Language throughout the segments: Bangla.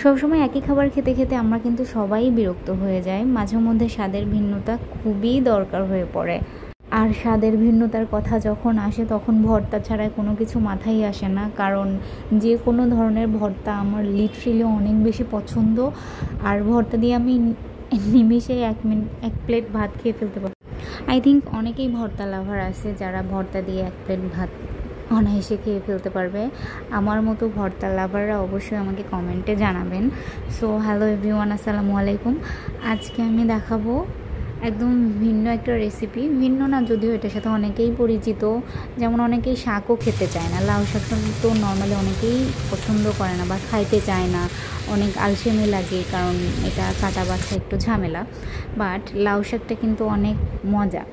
সবসময় একই খাবার খেতে খেতে আমরা কিন্তু সবাই বিরক্ত হয়ে যাই। মাঝে মধ্যে স্বাদের ভিন্নতা খুবই দরকার হয়ে পড়ে। আর স্বাদের ভিন্নতার কথা যখন আসে তখন ভর্তা ছাড়া কোনো কিছু মাথায় আসে না, কারণ যে কোনো ধরনের ভর্তা আমার লিটারেলি অনেক বেশি পছন্দ। আর ভর্তা দিয়ে আমি নিমেষে এক প্লেট ভাত খেয়ে ফেলতে পারি। আই থিঙ্ক অনেকেই ভর্তা লাভার আছে যারা ভর্তা দিয়ে এক প্লেট ভাত অনায়াসে খেয়ে ফেলতে পারবে। আমার মতো ভর্তা লাভাররা অবশ্যই আমাকে কমেন্টে জানাবেন। সো হ্যালো এভরিওয়ান, আসসালামু আলাইকুম। আজকে আমি দেখাবো একদম ভিন্ন একটা রেসিপি। ভিন্ন না যদিও, এটার সাথে অনেকেই পরিচিত। যেমন অনেকেই শাকও খেতে চায় না। লাউ শাক তো নর্মালি অনেকেই পছন্দ করে না বা খাইতে চায় না, অনেক আলসেমি লাগে, কারণ এটা কাটা বাছা একটু ঝামেলা। বাট লাউ শাকটা কিন্তু অনেক মজা।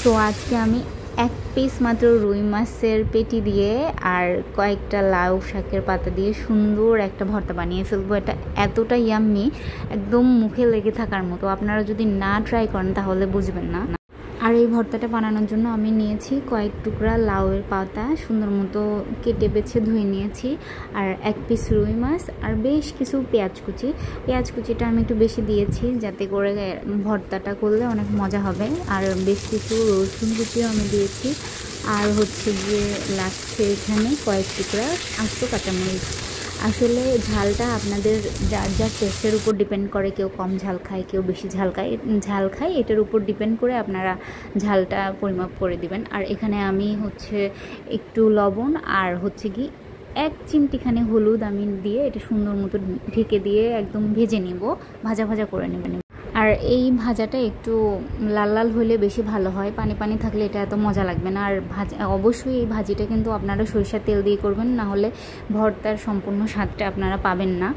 তো আজকে আমি এক পিস মাত্র রুই মাছের পেটি দিয়ে আর কয়েকটা লাউ শাকের পাতা দিয়ে সুন্দর একটা ভর্তা বানিয়ে ফেলবো। এটা এতটা ইয়াম্মি, একদম মুখে লেগে থাকার মতো। আপনারা যদি না ট্রাই করেন তাহলে বুঝবেন না। আর এই ভর্তাটা বানানোর জন্য আমি নিয়েছি কয়েক টুকরা লাউয়ের পাতা, সুন্দর মতো কেটে বেছে ধুয়ে নিয়েছি, আর এক পিস রুই মাছ, আর বেশ কিছু পেঁয়াজ কুচিটা আমি একটু বেশি দিয়েছি যাতে করে ভর্তাটা করলে অনেক মজা হবে। আর বেশ কিছু রসুন কুচিও আমি দিয়েছি, আর হচ্ছে গিয়ে লাগছে এখানে কয়েক টুকরা আস্ত কাঁচামরিচ। আসলে ঝালটা আপনাদের যার যার টেস্টের উপর ডিপেন্ড করে। কেউ কম ঝাল খায়, কেউ বেশি ঝাল খায়, এটার উপর ডিপেন্ড করে আপনারা ঝালটা পরিমাপ করে দিবেন। আর এখানে আমি হচ্ছে একটু লবণ আর হচ্ছে কি এক চিমটিখানি হলুদ আমি দিয়ে এটা সুন্দর মতো ঢেকে দিয়ে একদম ভেজে নিব, ভাজা করে নেবেন। আর এই ভাজাটা একটু লাল লাল হলে বেশি ভালো হয়, পানি পানি থাকলে এটা এত মজা লাগবে না। আর অবশ্যই এই ভাজিটা কিন্তু আপনারা সরিষার তেল দিয়ে করবেন, না হলে ভর্তার সম্পূর্ণ স্বাদটা আপনারা পাবেন না।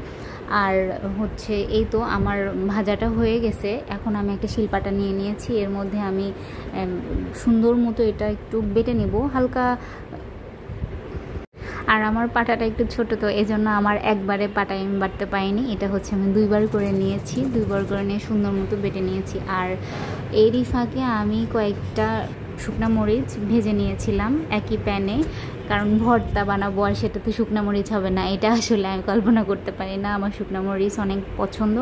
আর হচ্ছে এই তো আমার ভাজাটা হয়ে গেছে। এখন আমি একটা শিলপাটা নিয়ে নিয়েছি, এর মধ্যে আমি সুন্দর মতো এটা একটু বেটে নেব হালকা। আর আমার পাটাটা একটু ছোট, তো এই জন্য আমার একবারে পাটায় আমি বাটতে পারিনি। এটা হচ্ছে আমি দুইবার করে নিয়েছি, দুইবার করে নিয়ে সুন্দর মতো বেটে নিয়েছি। আর এরই ফাঁকে আমি কয়েকটা শুকনা মরিচ ভেজে নিয়েছিলাম একই প্যানে, কারণ ভর্তা বানাবো আর সেটাতে শুকনা মরিচ হবে না, এটা আসলে আমি কল্পনা করতে পারি না। আমার শুকনা মরিচ অনেক পছন্দ,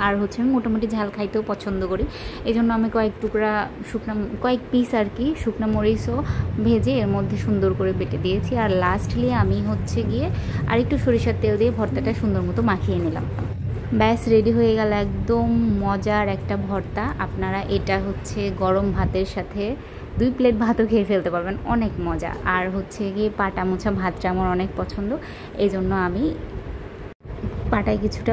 আর হচ্ছে আমি মোটামুটি ঝাল খাইতেও পছন্দ করি। এই জন্য আমি কয়েক পিস আর কি শুকনা মরিচও ভেজে এর মধ্যে সুন্দর করে বেটে দিয়েছি। আর লাস্টলি আমি হচ্ছে গিয়ে আর একটু সরিষার তেল দিয়ে ভর্তাটা সুন্দর মতো মাখিয়ে নিলাম। ব্যাস রেডি হয়ে গেল একদম মজার একটা ভর্তা। আপনারা এটা হচ্ছে গরম ভাতের সাথে 2 প্লেট ভাতও খেয়ে ফেলতে পারবেন, অনেক মজা। আর হচ্ছে গিয়ে পাটা মোছা ভাতটা আমার অনেক পছন্দ, এই জন্য আমি পাটায় কিছুটা